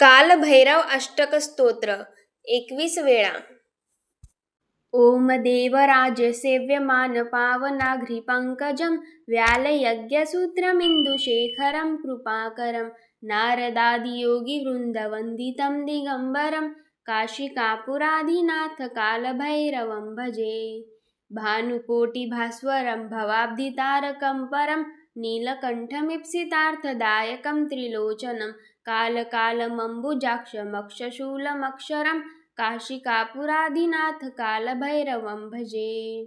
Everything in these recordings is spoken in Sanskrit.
कालभैरव अष्टक स्तोत्र 21 वेळा. ओम देवराज सेव्यमान पावनाघ्रिपङ्कजं व्यालयज्ञसूत्रमिन्दुशेखरं कृपाकरं नारदादियोगिवृन्दवन्दितं दिगम्बरं काशिकापुराधिनाथ कालभैरवं भजे। भानुकोटिभास्वरं भवाब्धितारकं परं नीलकण्ठमीप्सितार्थदायकं त्रिलोचनं कालकालमम्बुजाक्षमक्षशूलमक्षरं काशिकापुराधिनाथ कालभैरवं भजे।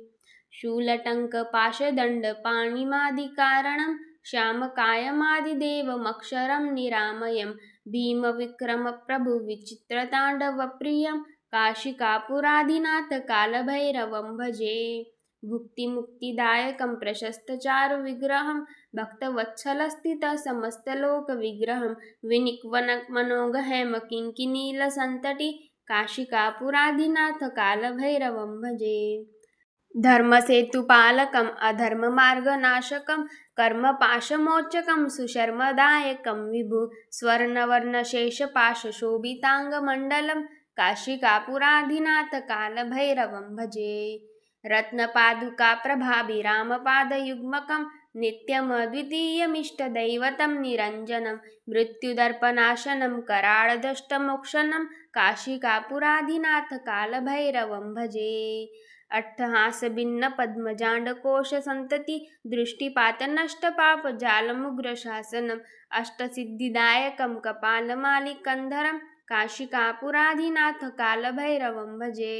शूलटङ्कपाशदण्डपाणिमादिकारणं श्यामकायमादिदेवमक्षरं निरामयं भीमविक्रमप्रभुविचित्रताण्डवप्रियं काशिकापुराधिनाथ कालभैरवं भजे। भुक्तिमुक्तिदायकं प्रशस्तचारुविग्रहं भक्तवत्सलस्थितसमस्तलोकविग्रहं विनिक्वनमनोगहैमकिङ्किनीलसन्तटी काशिकापुराधिनाथ कालभैरवं भजे। धर्मसेतुपालकम् अधर्ममार्गनाशकं कर्मपाशमोचकं सुशर्मदायकं विभु स्वर्णवर्णशेषपाशशोभिताङ्गमण्डलं काशिकापुराधिनाथ कालभैरवं भजे। रत्नपादुकाप्रभाभिरामपादयुग्मकं नित्यमद्वितीयमिष्टदैवतं निरञ्जनं मृत्युदर्पनाशनं कराळदष्टमोक्षणं काशिकापुराधिनाथ कालभैरवं भजे। अट्टहासभिन्नपद्मजाण्डकोशसन्तति दृष्टिपातनष्टपापजालमुग्रशासनम् अष्टसिद्धिदायकं कपालमालिकन्धरं काशिकापुराधिनाथ कालभैरवं भजे।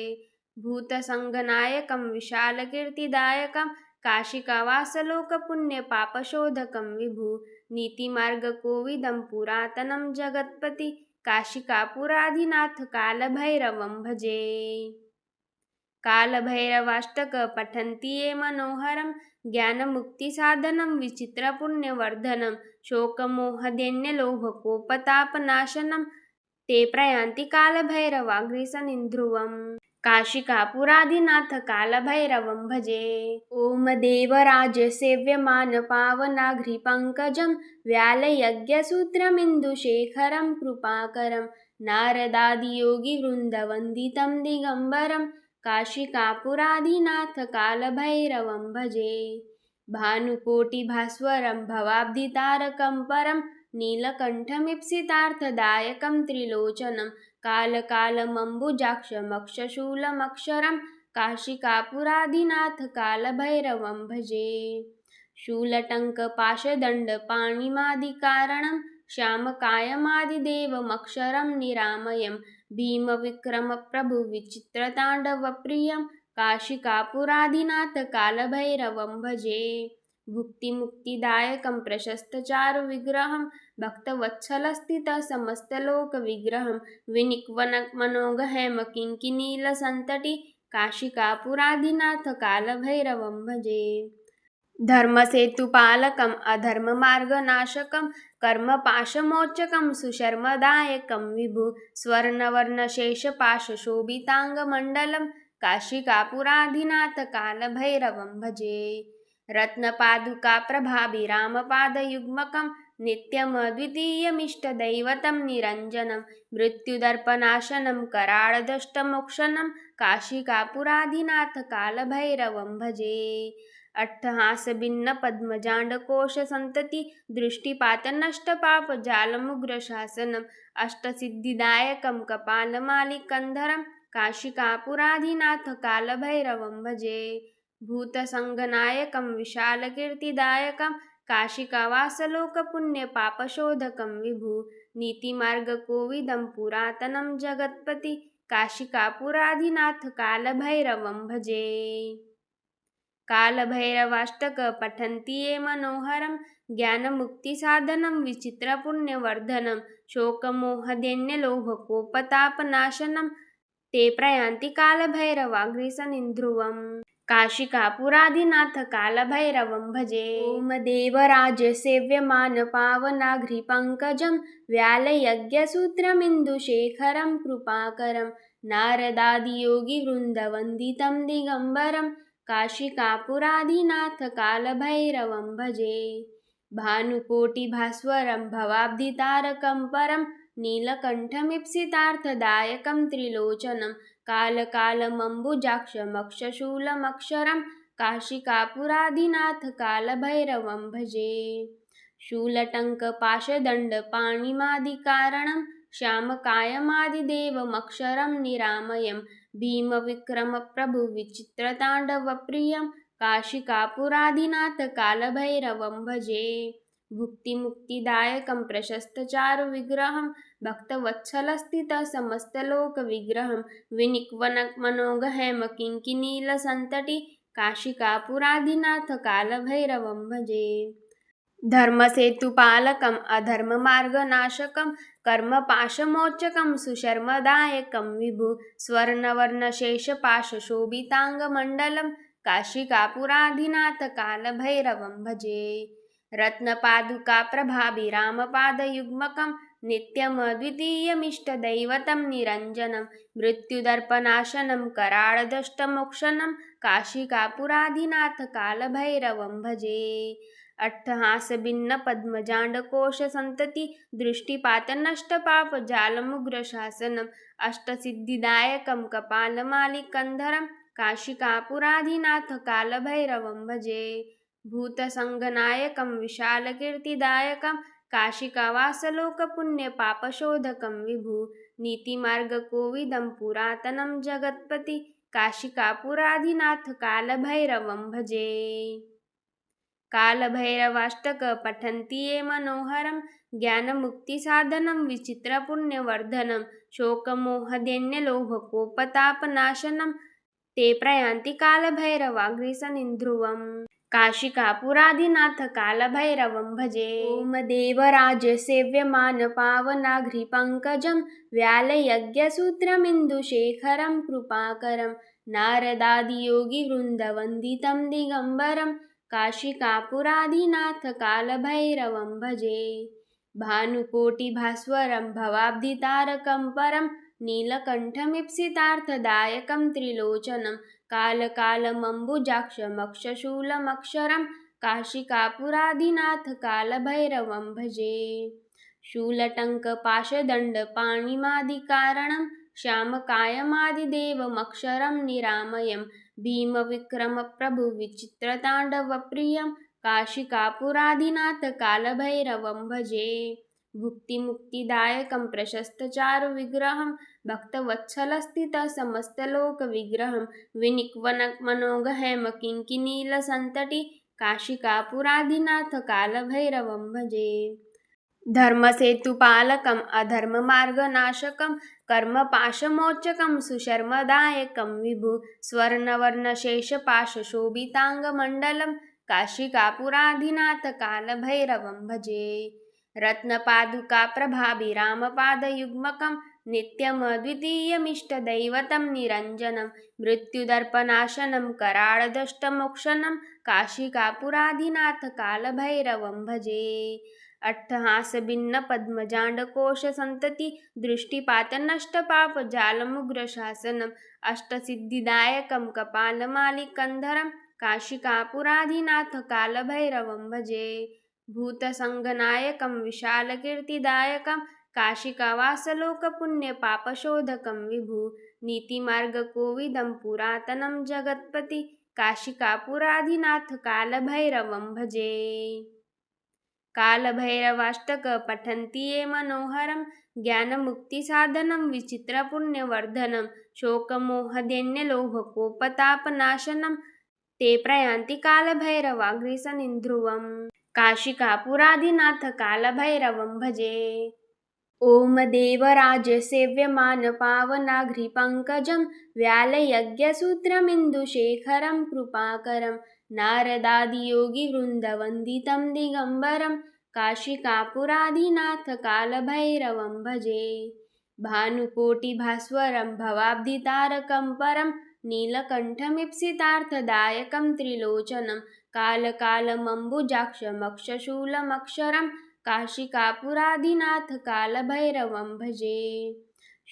भूतसङ्गनायकं विशालकीर्तिदायकं काशिकावासलोकपुण्यपापशोधकं विभु नीतिमार्गकोविदं पुरातनं जगत्पति काशिकापुराधिनाथ कालभैरवं भजे। कालभैरवाष्टक पठन्ति ये मनोहरं ज्ञानमुक्तिसाधनं विचित्रपुण्यवर्धनं शोकमोहदैन्यलोभकोपतापनाशनं ते प्रयान्ति कालभैरवाग्रेसनिन्ध्रुवम् काशिकापुराधिनाथ कालभैरवं भजे। ओम देवराज सेव्यमान पावनाघ्रिपङ्कजं व्यालयज्ञसूत्रमिन्दुशेखरं कृपाकरं नारदादियोगिवृन्दवन्दितं दिगम्बरं काशिकापुराधिनाथ कालभैरवं भजे। भानुकोटिभास्वरं भवाब्धितारकं परं नीलकण्ठमीप्सितार्थदायकं त्रिलोचनं कालकालमम्बुजाक्षमक्षशूलमक्षरं काशिकापुराधिनाथ कालभैरवं भजे। शूलटङ्कपाशदण्डपाणिमादिकारणं श्यामकायमादिदेवमक्षरं निरामयं भीमविक्रमप्रभुविचित्रताण्डवप्रियं काशिकापुराधिनाथ कालभैरवं भजे। भुक्तिमुक्तिदायकं प्रशस्तचारुविग्रहं भक्तवत्सलस्थितसमस्तलोकविग्रहं विनिक्वनमनोगहैमकिङ्किनीलसन्तटी काशिकापुराधिनाथ कालभैरवं भजे। धर्मसेतुपालकम् अधर्ममार्गनाशकं कर्मपाशमोचकं सुशर्मदायकं विभु स्वर्णवर्णशेषपाशशोभिताङ्गमण्डलं काशिकापुराधिनाथ कालभैरवं भजे। रत्नपादुकाप्रभाभिरामपादयुग्मकं नित्यमद्वितीयमिष्टदैवतं निरञ्जनं मृत्युदर्पनाशनं कराळदष्टमोक्षणं काशिकापुराधिनाथ कालभैरवं भजे। अट्टहासभिन्नपद्मजाण्डकोशसन्तति दृष्टिपातनष्टपापजालमुग्रशासनम् अष्टसिद्धिदायकं कपालमालिकन्धरं काशिकापुराधिनाथ कालभैरवं भजे। भूतसङ्गनायकं विशालकीर्तिदायकं काशिकावासलोकपुण्यपापशोधकं विभु नीतिमार्गकोविदं पुरातनं जगत्पति काशिकापुराधिनाथ कालभैरवं भजे। कालभैरवाष्टक पठन्ति ये मनोहरं ज्ञानमुक्तिसाधनं विचित्रपुण्यवर्धनं शोकमोहदैन्यलोभकोपतापनाशनं ते प्रयान्ति कालभैरवाग्रेसनिन्ध्रुवम् काशिकापुराधिनाथ कालभैरवं भजे। ओम देवराज सेव्यमान पावनाघ्रिपङ्कजं व्यालयज्ञसूत्रमिन्दुशेखरं कृपाकरं नारदादियोगिवृन्दवन्दितं दिगम्बरं काशिकापुराधिनाथ कालभैरवं भजे। भानुकोटिभास्वरं भवाब्धितारकं परं नीलकण्ठमीप्सितार्थदायकं त्रिलोचनं कालकालमम्बुजाक्षमक्षशूलमक्षरं काशिकापुरादिनाथकालभैरवं भजे। शूलटङ्कपाशदण्डपाणिमादिकारणं श्यामकायमादिदेवमक्षरं निरामयं भीमविक्रमप्रभुविचित्रताण्डवप्रियं काशिकापुरादिनाथकालभैरवं भजे। भुक्तिमुक्तिदायकं प्रशस्तचारुविग्रहं भक्तवत्सलस्थितसमस्तलोकविग्रहं विनिक्वनमनोगहैमकिङ्किनीलसन्तटी काशिकापुरादिनाथकालभैरवं भजे। धर्मसेतुपालकम् अधर्ममार्गनाशकं कर्मपाशमोचकं सुशर्मदायकं विभु स्वर्णवर्णशेषपाशशोभिताङ्गमण्डलं काशिकापुराधिनाथकालभैरवं भजे। रत्नपादुकाप्रभाभिरामपादयुग्मकं नित्यमद्वितीयमिष्टदैवतं निरञ्जनं मृत्युदर्पनाशनं कराळदष्टमोक्षणं काशिकापुराधिनाथकालभैरवं भजे। अट्टहासभिन्नपद्मजाण्डकोशसन्तति दृष्टिपातनष्टपापजालमुग्रशासनम् अष्टसिद्धिदायकं कपालमालिकन्धरं काशिकापुराधिनाथकालभैरवं भजे। भूतसङ्गनायकं विशालकीर्तिदायकं काशिकावासलोकपुण्यपापशोधकं विभु नीतिमार्गकोविदं पुरातनं जगत्पति काशिकापुराधिनाथकालभैरवं भजे। कालभैरवाष्टक पठन्ति ये मनोहरं ज्ञानमुक्तिसाधनं विचित्रपुण्यवर्धनं शोकमोहदैन्यलोभकोपतापनाशनं ते प्रयान्ति कालभैरवाग्रेसनिध्रुवम् काशिकापुरादिनाथकालभैरवं भजे। ॐ देवराजसेव्यमानपावनाघ्रिपङ्कजं व्यालयज्ञसूत्रमिन्दुशेखरं कृपाकरं नारदादियोगिवृन्दवन्दितं दिगम्बरं काशिकापुरादिनाथकालभैरवं भजे। भानुकोटिभास्वरं भवाब्धितारकं परं नीलकण्ठमीप्सितार्थदायकं त्रिलोचनं कालकालमम्बुजाक्षमक्षशूलमक्षरं काशिकापुरादिनाथकालभैरवं भजे। शूलटङ्कपाशदण्डपाणिमादिकारणं श्यामकायमादिदेवमक्षरं निरामयं भीमविक्रमप्रभुविचित्रताण्डवप्रियं काशिकापुरादिनाथकालभैरवं भजे। भुक्तिमुक्तिदायकं प्रशस्तचारुविग्रहं भक्तवत्सलस्थितसमस्तलोकविग्रहं विनिक्वनमनोगहैमकिङ्किनीलसन्तटी काशिकापुरादिनाथकालभैरवं भजे। धर्मसेतुपालकम् अधर्ममार्गनाशकं कर्मपाशमोचकं सुशर्मदायकं विभु स्वर्णवर्णशेषपाशशोभिताङ्गमण्डलं काशिकापुराधिनाथकालभैरवं भजे। रत्नपादुकाप्रभाभिरामपादयुग्मकं नित्यमद्वितीयमिष्टदैवतं निरञ्जनं मृत्युदर्पनाशनं कराळदष्टमोक्षणं काशिकापुराधिनाथकालभैरवं भजे। अट्टहासभिन्नपद्मजाण्डकोशसन्तति दृष्टिपातनष्टपापजालमुग्रशासनम् अष्टसिद्धिदायकं कपालमालिकन्धरं काशिकापुराधिनाथकालभैरवं भजे। भूतसङ्गनायकं विशालकीर्तिदायकं काशिकावासलोकपुण्यपापशोधकं विभु नीतिमार्गकोविदं पुरातनं जगत्पति काशिकापुराधिनाथकालभैरवं भजे। कालभैरवाष्टक पठन्ति ये मनोहरं ज्ञानमुक्तिसाधनं विचित्रपुण्यवर्धनं शोकमोहदैन्यलोभकोपतापनाशनं ते प्रयान्ति कालभैरवाग्रेसनिध्रुवम् काशिकापुरादिनाथकालभैरवं भजे। ॐ देवराजसेव्यमानपावनाघ्रिपङ्कजं व्यालयज्ञसूत्रमिन्दुशेखरं कृपाकरं नारदादियोगिवृन्दवन्दितं दिगम्बरं काशिकापुरादिनाथकालभैरवं भजे। भानुकोटिभास्वरं भवाब्धितारकं परं नीलकण्ठमीप्सितार्थदायकं त्रिलोचनं कालकालमम्बुजाक्षमक्षशूलमक्षरं काशिकापुरादिनाथकालभैरवं भजे।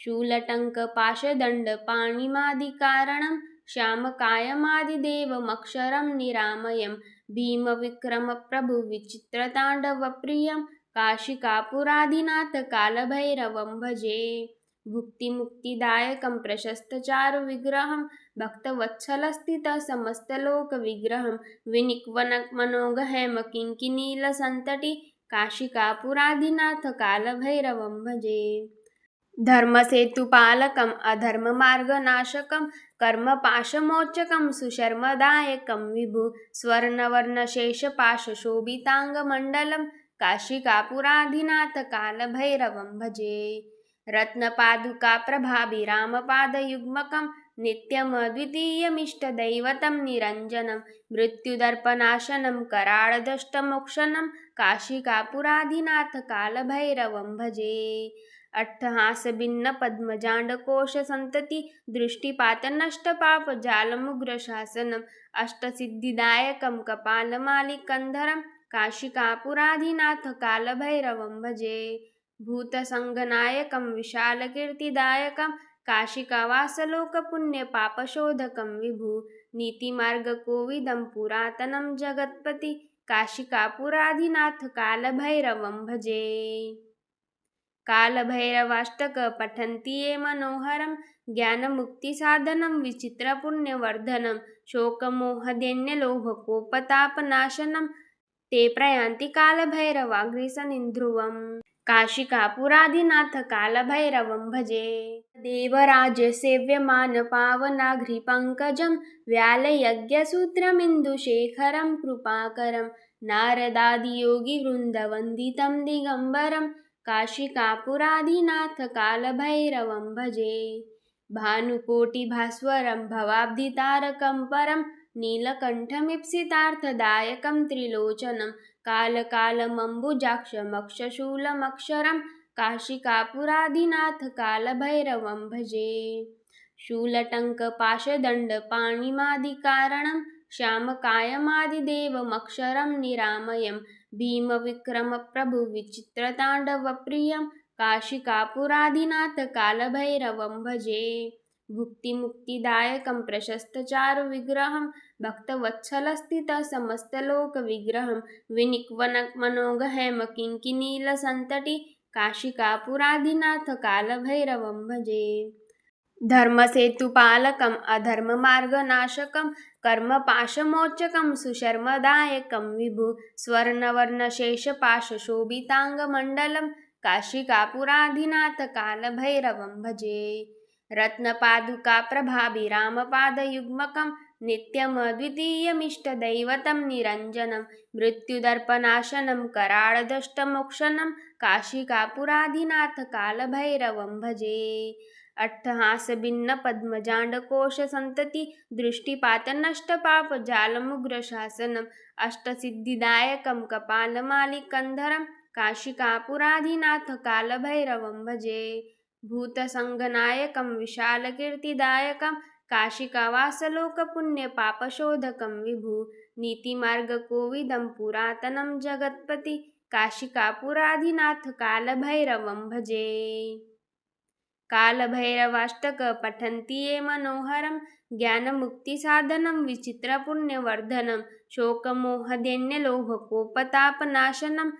शूलटङ्कपाशदण्डपाणिमादिकारणं श्यामकायमादिदेवमक्षरं निरामयं भीमविक्रमप्रभुविचित्रताण्डवप्रियं काशिकापुराधिनाथ कालभैरवं भजे। भुक्तिमुक्तिदायकं प्रशस्तचारुविग्रहं भक्तवत्सलस्थितसमस्तलोकविग्रहं विनिक्वनमनोगहैम किङ्किनीलसन्तटि काशिकापुराधिनाथ कालभैरवं भजे। धर्मसेतुपालकम् अधर्ममार्गनाशकं कर्मपाशमोचकं सुशर्मदायकं विभु स्वर्णवर्णशेषपाशशोभिताङ्गमण्डलं काशिकापुराधिनाथ कालभैरवं भजे। रत्नपादुकाप्रभाभिरामपादयुग्मकं नित्यमद्वितीयमिष्टदैवतं निरञ्जनं मृत्युदर्पनाशनं कराळदष्टमोक्षणं काशिकापुराधिनाथ कालभैरवं भजे। अट्टहासभिन्नपद्मजाण्डकोशसन्तति दृष्टिपातनष्टपापजालमुग्रशासनम् अष्टसिद्धिदायकं कपालमालिकन्धरं काशिकापुराधिनाथ कालभैरवं भजे। भूतसङ्गनायकं विशालकीर्तिदायकं काशिकावासलोकपुण्यपापशोधकं विभु नीतिमार्गकोविदं पुरातनं जगत्पति काशिकापुराधिनाथ कालभैरवं भजे। कालभैरवाष्टक पठन्ति ये मनोहरं ज्ञानमुक्तिसाधनं विचित्रपुण्यवर्धनं शोकमोहदैन्यलोभकोपतापनाशनं ते प्रयान्ति कालभैरवाग्रेसनिन्ध्रुवम् काशिकापुराधिनाथ कालभैरवं भजे। देवराजसेव्यमानपावनाघ्रिपङ्कजं व्यालयज्ञसूत्रमिन्दुशेखरं कृपाकरं नारदादियोगिवृन्दवन्दितं दिगम्बरं काशिकापुराधिनाथ कालभैरवं भजे। भानुकोटिभास्वरं भवाब्धितारकं परं नीलकण्ठमीप्सितार्थदायकं त्रिलोचनं कालकालमम्बुजाक्षमक्षशूलमक्षरं काशिकापुराधिनाथ कालभैरवं भजे। शूलटङ्कपाशदण्डपाणिमादिकारणं श्यामकायमादिदेवमक्षरं निरामयं भीमविक्रमप्रभुविचित्रताण्डवप्रियं काशिकापुराधिनाथ कालभैरवं भजे। भुक्तिमुक्तिदायकं प्रशस्तचारुविग्रहं भक्तवत्सलस्थितसमस्तलोकविग्रहं विनिक्वनमनोगहैम किङ्किनीलसन्तटि काशिकापुराधिनाथ कालभैरवं भजे। धर्मसेतुपालकम् अधर्ममार्गनाशकं कर्मपाशमोचकं सुशर्मदायकं विभु स्वर्णवर्णशेषपाशशोभिताङ्गमण्डलं काशिकापुराधिनाथ कालभैरवं भजे। रत्नपादुकाप्रभाभिरामपादयुग्मकं नित्यमद्वितीयमिष्टदैवतं निरञ्जनं मृत्युदर्पनाशनं कराळदष्टमोक्षणं काशिकापुराधिनाथ कालभैरवं भजे। अट्टहासभिन्नपद्मजाण्डकोशसन्तति दृष्टिपातनष्टपापजालमुग्रशासनम् अष्टसिद्धिदायकं कपालमालिकन्धरं काशिकापुराधिनाथ कालभैरवं भजे। भूतसङ्गनायकं विशालकीर्तिदायकं काशिकावासलोकपुण्यपापशोधकं विभु नीतिमार्गकोविदं पुरातनं जगत्पति काशिकापुराधिनाथ कालभैरवं भजे। कालभैरवाष्टक पठन्ति ये मनोहरं ज्ञानमुक्तिसाधनं विचित्रपुण्यवर्धनं शोकमोहदैन्यलोभकोपतापनाशनं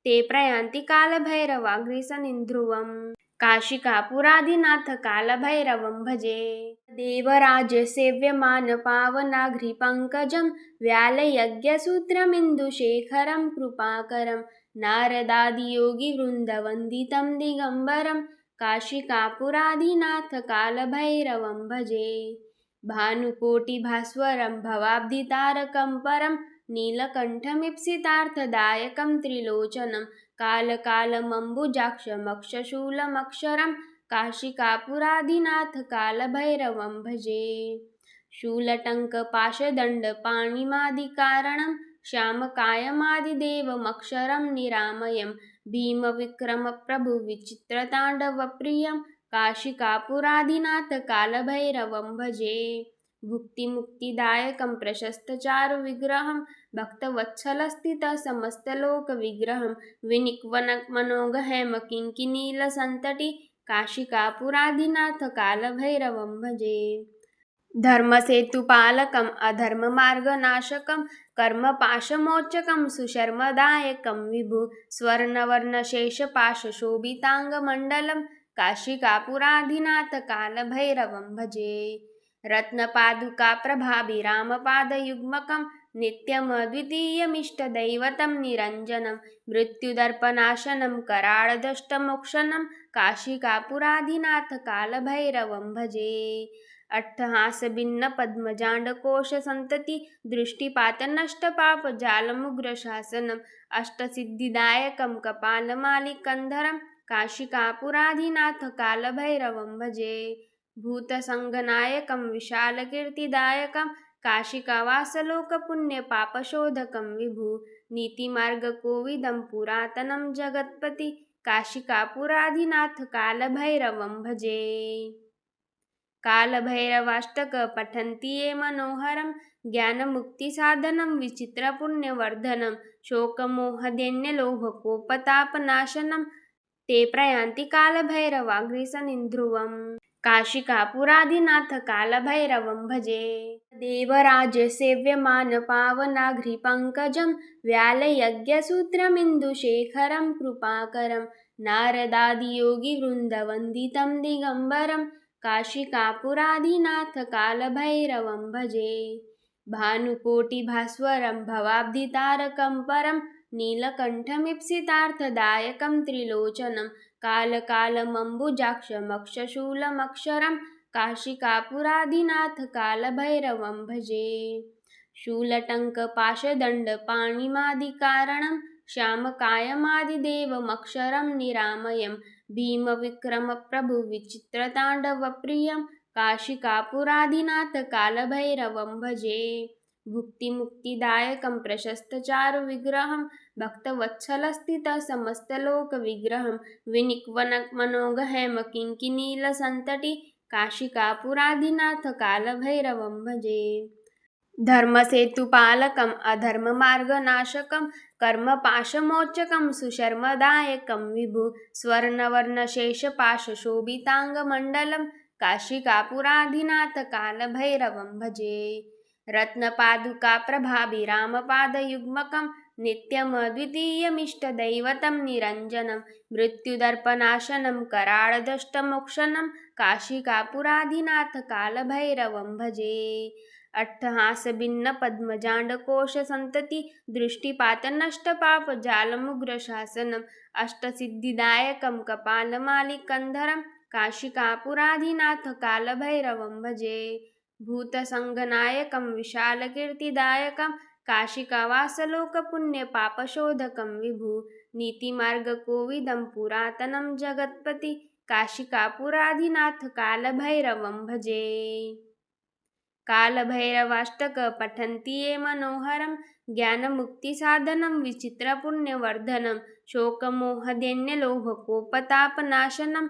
ते प्रयान्ति कालभैरवाग्रेसनिन्ध्रुवम् काशिकापुराधिनाथ कालभैरवं भजे। देवराजसेव्यमानपावनाघ्रिपङ्कजं व्यालयज्ञसूत्रमिन्दुशेखरं कृपाकरं नारदादियोगिवृन्दवन्दितं दिगम्बरं काशिकापुराधिनाथ कालभैरवं भजे। भानुकोटिभास्वरं भवाब्धितारकं परं नीलकण्ठमीप्सितार्थदायकं त्रिलोचनं कालकालमम्बुजाक्षमक्षशूलमक्षरं काशिकापुराधिनाथ कालभैरवं भजे। शूलटङ्कपाशदण्डपाणिमादिकारणं श्यामकायमादिदेवमक्षरं निरामयं भीमविक्रमप्रभुविचित्रताण्डवप्रियं काशिकापुराधिनाथ कालभैरवं भजे। भुक्तिमुक्तिदायकं प्रशस्तचारुविग्रहं भक्तवत्सलस्थितसमस्तलोकविग्रहं विनिक्वनमनोगहैम किङ्किनीलसन्तटि काशिकापुराधिनाथ कालभैरवं भजे। धर्मसेतुपालकम् अधर्ममार्गनाशकं कर्मपाशमोचकं सुशर्मदायकं विभु स्वर्णवर्णशेषपाशशोभिताङ्गमण्डलं काशिकापुराधिनाथ कालभैरवं भजे। रत्नपादुकाप्रभाभिरामपादयुग्मकं नित्यमद्वितीयमिष्टदैवतं निरञ्जनं मृत्युदर्पनाशनं कराळदष्टमोक्षणं काशिकापुराधिनाथ कालभैरवं भजे। अट्टहासभिन्न पद्मजाण्डकोशसन्तति दृष्टिपातनष्टपापजालमुग्रशासनम् अष्टसिद्धिदायकं कपालमालिकन्धरं काशिकापुराधिनाथ कालभैरवं भजे। भूतसङ्गनायकं विशालकीर्तिदायकं काशिकावासलोकपुण्यपापशोधकं विभु नीतिमार्गकोविदं पुरातनं जगत्पति काशिकापुराधिनाथ कालभैरवं भजे। कालभैरवाष्टक पठन्ति ये मनोहरं ज्ञानमुक्तिसाधनं विचित्रपुण्यवर्धनं शोकमोहदैन्यलोभकोपतापनाशनं ते प्रयान्ति कालभैरवाग्निसनिध्रुवम् काशिकापुराधिनाथ कालभैरवं भजे। देवराजसेव्यमानपावनाघ्रिपङ्कजं व्यालयज्ञसूत्रमिन्दुशेखरं कृपाकरं नारदादियोगिवृन्दवन्दितं दिगम्बरं काशिकापुराधिनाथ कालभैरवं भजे। भानुकोटिभास्वरं भवाब्धितारकं परं नीलकण्ठमीप्सितार्थदायकं त्रिलोचनं कालकालमम्बुजाक्षमक्षशूलमक्षरं काशिकापुराधिनाथ कालभैरवं भजे। शूलटङ्कपाशदण्डपाणिमादिकारणं श्यामकायमादिदेवमक्षरं निरामयं भीमविक्रमप्रभुविचित्रताण्डवप्रियं काशिकापुराधिनाथ कालभैरवं भजे। भुक्तिमुक्तिदायकं प्रशस्तचारुविग्रहं भक्तवत्सलस्थितसमस्तलोकविग्रहं विनिक्वनमनोगहैमकिङ्किनीलसन्तटि काशिकापुराधिनाथ कालभैरवं भजे। धर्मसेतुपालकम् अधर्ममार्गनाशकं कर्मपाशमोचकं सुशर्मदायकं विभु स्वर्णवर्णशेषपाशशोभिताङ्गमण्डलं काशिकापुराधिनाथ कालभैरवं भजे। रत्नपादुकाप्रभाभिरामपादयुग्मकं नित्यमद्वितीयमिष्टदैवतं निरञ्जनं मृत्युदर्पनाशनं कराळदष्टमोक्षणं काशिकापुराधिनाथ कालभैरवं भजे। अट्टहासभिन्न पद्मजाण्डकोशसन्तति दृष्टिपातनष्टपापजालमुग्रशासनम् अष्टसिद्धिदायकं कपालमालिकन्धरं काशिकापुराधिनाथ कालभैरवं भजे। भूतसङ्गनायकं विशालकीर्तिदायकं काशिकावासलोकपुण्यपापशोधकं विभु नीतिमार्गकोविदं पुरातनं जगत्पति काशिकापुराधिनाथ कालभैरवं भजे। कालभैरवाष्टक पठन्ति ये मनोहरं ज्ञानमुक्तिसाधनं विचित्रपुण्यवर्धनं शोकमोहदैन्यलोभकोपतापनाशनं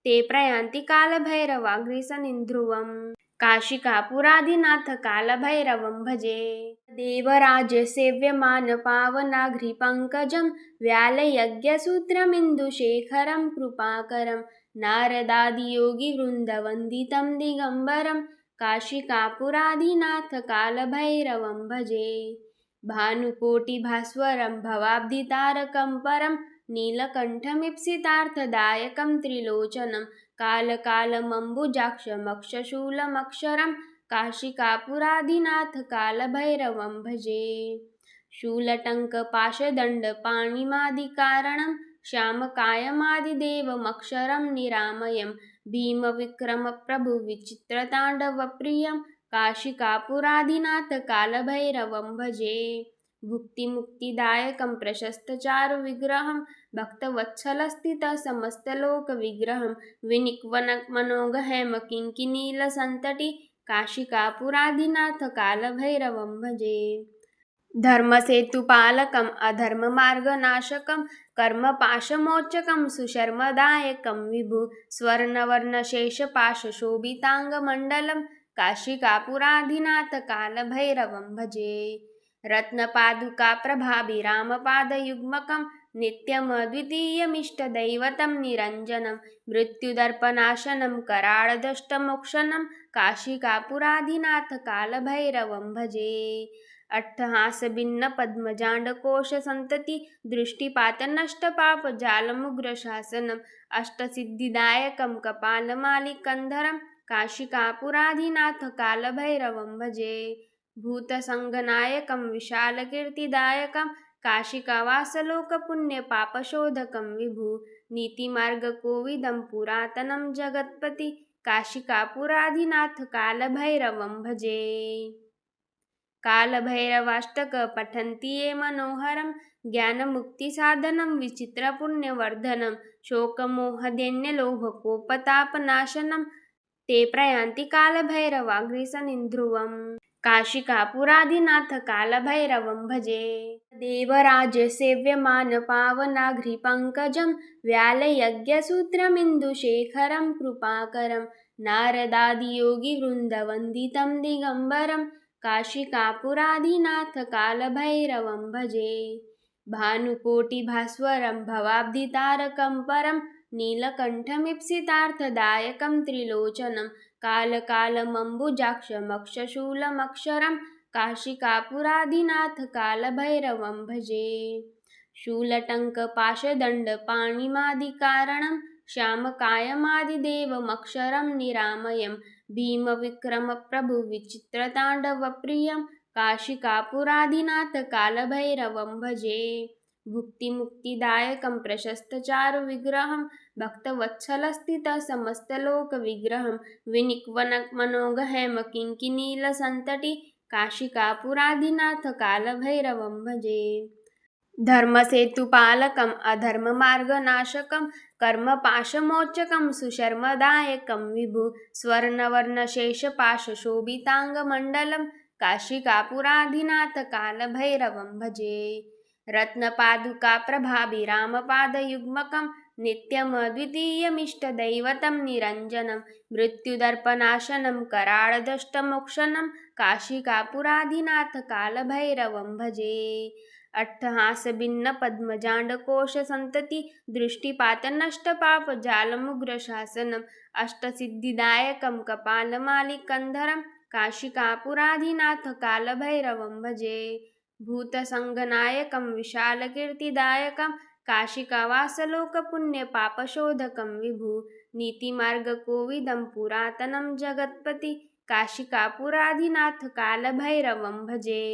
ते प्रयान्ति कालभैरवाग्निसनिध्रुवम् काशिकापुराधिनाथ कालभैरवं भजे। देवराजसेव्यमानपावनाघ्रिपङ्कजं व्यालयज्ञसूत्रमिन्दुशेखरं कृपाकरं नारदादियोगिवृन्दवन्दितं दिगम्बरं काशिकापुराधिनाथ कालभैरवं भजे। भानुकोटिभास्वरं भवाब्धितारकं परं नीलकण्ठमीप्सितार्थदायकं त्रिलोचनं कालकालमम्बुजाक्षमक्षशूलमक्षरं काशिकापुराधिनाथ कालभैरवं भजे। शूलटङ्कपाशदण्डपाणिमादिकारणं श्यामकायमादिदेवमक्षरं निरामयं भीमविक्रमप्रभुविचित्रताण्डवप्रियं काशिकापुराधिनाथ कालभैरवं भजे। भुक्तिमुक्तिदायकं प्रशस्तचारुविग्रहं भक्तवत्सलस्थितसमस्तलोकविग्रहं विनिक्वनमनोगहैमकिङ्किनीलसन्तटि काशिकापुराधिनाथ कालभैरवं भजे। धर्मसेतुपालकम् अधर्ममार्गनाशकं कर्मपाशमोचकं सुशर्मदायकं विभु स्वर्णवर्णशेषपाशशोभिताङ्गमण्डलं काशिकापुराधिनाथ कालभैरवं भजे। रत्नपादुकाप्रभाभिरामपादयुग्मकं नित्यमद्वितीयमिष्टदैवतं निरञ्जनं मृत्युदर्पनाशनं कराळदष्टमोक्षणं काशिकापुराधिनाथ कालभैरवं भजे। अट्टहासभिन्नपद्मजाण्डकोशसन्तति दृष्टिपातनष्टपापजालमुग्रशासनम् अष्टसिद्धिदायकं कपालमालिकन्धरं काशिकापुराधिनाथ कालभैरवं भजे। भूतसङ्गनायकं विशालकीर्तिदायकं काशिकावासलोकपुण्यपापशोधकं विभु नीतिमार्गकोविदं पुरातनं जगत्पति काशिकापुराधिनाथ कालभैरवं भजे। कालभैरवाष्टक पठन्ति ये मनोहरं ज्ञानमुक्तिसाधनं विचित्रपुण्यवर्धनं शोकमोहदैन्यलोभकोपतापनाशनं ते प्रयान्ति कालभैरवाग्रेसनिन्ध्रुवम् काशिकापुराधिनाथ कालभैरवं भजे। देवराजसेव्यमानपावनाघ्रिपङ्कजं व्यालयज्ञसूत्रमिन्दुशेखरं कृपाकरं नारदादियोगिवृन्दवन्दितं दिगम्बरं काशिकापुराधिनाथ कालभैरवं भजे। भानुकोटिभास्वरं भवाब्धितारकं परं नीलकण्ठमीप्सितार्थदायकं त्रिलोचनं कालकालमम्बुजाक्षमक्षशूलमक्षरं काशिकापुराधिनाथ कालभैरवं भजे। शूलटङ्कपाशदण्डपाणिमादिकारणं श्यामकायमादिदेवमक्षरं निरामयं भीमविक्रमप्रभुविचित्रताण्डवप्रियं काशिकापुराधिनाथ कालभैरवं भजे। भुक्तिमुक्तिदायकं प्रशस्तचारुविग्रहं भक्तवत्सलस्थितसमस्तलोकविग्रहं विनिक्वनमनोगहैमकिङ्किनीलसन्तटि काशिकापुराधिनाथ कालभैरवं भजे। धर्मसेतुपालकम् अधर्ममार्गनाशकं कर्मपाशमोचकं सुशर्मदायकं विभु स्वर्णवर्णशेषपाशशोभिताङ्गमण्डलं काशिकापुराधिनाथ कालभैरवं भजे। रत्नपादुकाप्रभाभिरामपादयुग्मकं नित्यमद्वितीयमिष्टदैवतं निरञ्जनं मृत्युदर्पनाशनं कराळदष्टमोक्षणं काशिकापुराधिनाथ कालभैरवं भजे। अट्टहासभिन्नपद्मजाण्डकोशसन्तति दृष्टिपातनष्टपापजालमुग्रशासनम् अष्टसिद्धिदायकं कपालमालिकन्धरं काशिकापुराधिनाथ कालभैरवं भजे। भूतसङ्गनायकं विशालकीर्तिदायकं काशिकावासलोकपुण्यपापशोधकं विभु नीतिमार्गकोविदं पुरातनं जगत्पति काशिकापुराधिनाथ कालभैरवं भजे।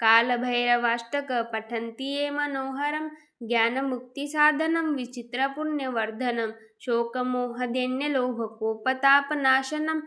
कालभैरवाष्टक पठन्ति ये मनोहरं ज्ञानमुक्तिसाधनं विचित्रपुण्यवर्धनं शोकमोहदैन्यलोभकोपतापनाशनं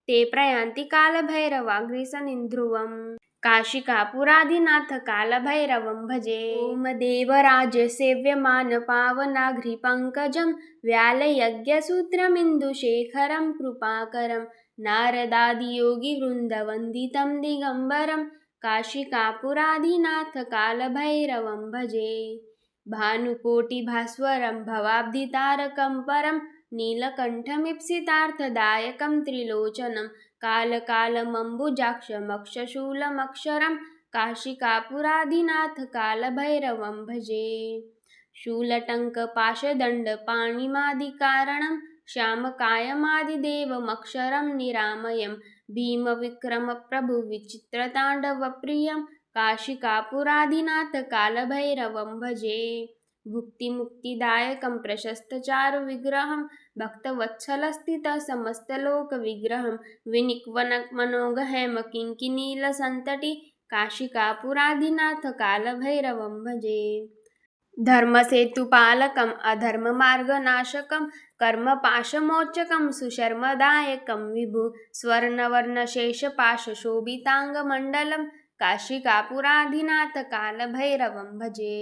ते प्रयान्ति कालभैरवाग्रेसनिन्ध्रुवम् काशिकापुराधिनाथ कालभैरवं भजे। ॐ देवराजसेव्यमानपावनाघ्रिपङ्कजं व्यालयज्ञसूत्रमिन्दुशेखरं कृपाकरं नारदादियोगिवृन्दवन्दितं दिगम्बरं काशिकापुराधिनाथ कालभैरवं भजे। भानुकोटिभास्वरं भवाब्धितारकं परं नीलकण्ठमीप्सितार्थदायकं त्रिलोचनं कालकालमम्बुजाक्षमक्षशूलमक्षरं काशिकापुराधिनाथ कालभैरवं भजे। शूलटङ्कपाशदण्डपाणिमादिकारणं श्यामकायमादिदेवमक्षरं निरामयं भीमविक्रमप्रभुविचित्रताण्डवप्रियं काशिकापुराधिनाथ कालभैरवं भजे। भुक्तिमुक्तिदायकं प्रशस्तचारुविग्रहं भक्तवत्सलस्थितसमस्तलोकविग्रहं विनिक्वनमनोगहैमकिङ्किनीलसन्तटि काशिकापुराधिनाथ कालभैरवं भजे। धर्मसेतुपालकम् अधर्ममार्गनाशकं कर्मपाशमोचकं सुशर्मदायकं विभु स्वर्णवर्णशेषपाशशोभिताङ्गमण्डलं काशिकापुराधिनाथ कालभैरवं भजे।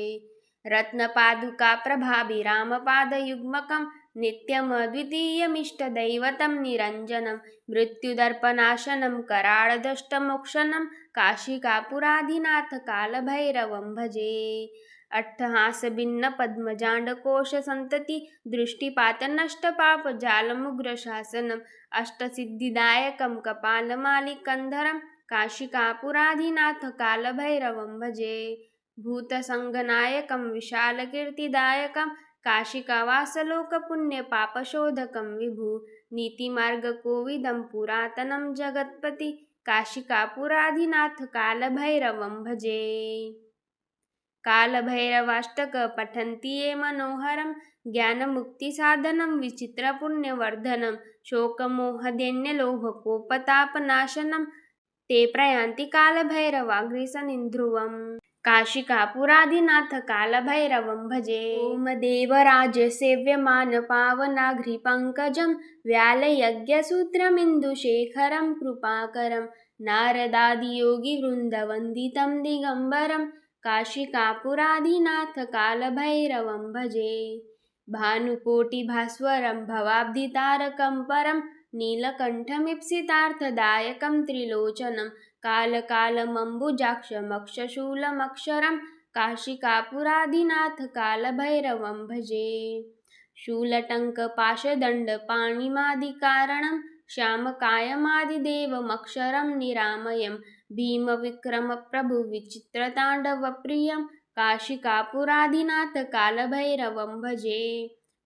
रत्नपादुकाप्रभाभिरामपादयुग्मकं नित्यमद्वितीयमिष्टदैवतं निरञ्जनं मृत्युदर्पनाशनं कराळदष्टमोक्षणं काशिकापुराधिनाथ कालभैरवं भजे। अट्टहासभिन्नपद्मजाण्डकोशसन्तति दृष्टिपातनष्टपापजालमुग्रशासनम् अष्टसिद्धिदायकं कपालमालिकन्धरं काशिकापुराधिनाथ कालभैरवं भजे। भूतसङ्गनायकं विशालकीर्तिदायकं काशिकावासलोकपुण्यपापशोधकं विभु नीतिमार्गकोविदं पुरातनं जगत्पति काशिकापुराधिनाथ कालभैरवं भजे। कालभैरवाष्टक पठन्ति ये मनोहरं ज्ञानमुक्तिसाधनं विचित्रपुण्यवर्धनं शोकमोहदैन्यलोभकोपतापनाशनं ते प्रयान्ति कालभैरवाग्रेसनिन्ध्रुवम्। काशिकापुरादिनाथ कालभैरवं भजे। ॐ देवराज सेव्यमान पावनाघ्रिपङ्कजं व्यालयज्ञसूत्रमिन्दुशेखरं कृपाकरं नारदादियोगिवृन्दवन्दितं दिगम्बरं काशिकापुरादिनाथ कालभैरवं भजे। भानुकोटिभास्वरं भवाब्धितारकं परं नीलकण्ठमीप्सितार्थदायकं त्रिलोचनं कालकालमम्बुजाक्षमक्षशूलमक्षरं काशिकापुरादिनाथ कालभैरवं भजे। शूलटङ्कपाशदण्डपाणिमादिकारणं श्यामकायमादिदेवमक्षरं निरामयं भीमविक्रमप्रभुविचित्रताण्डवप्रियं काशिकापुरादिनाथ कालभैरवं भजे।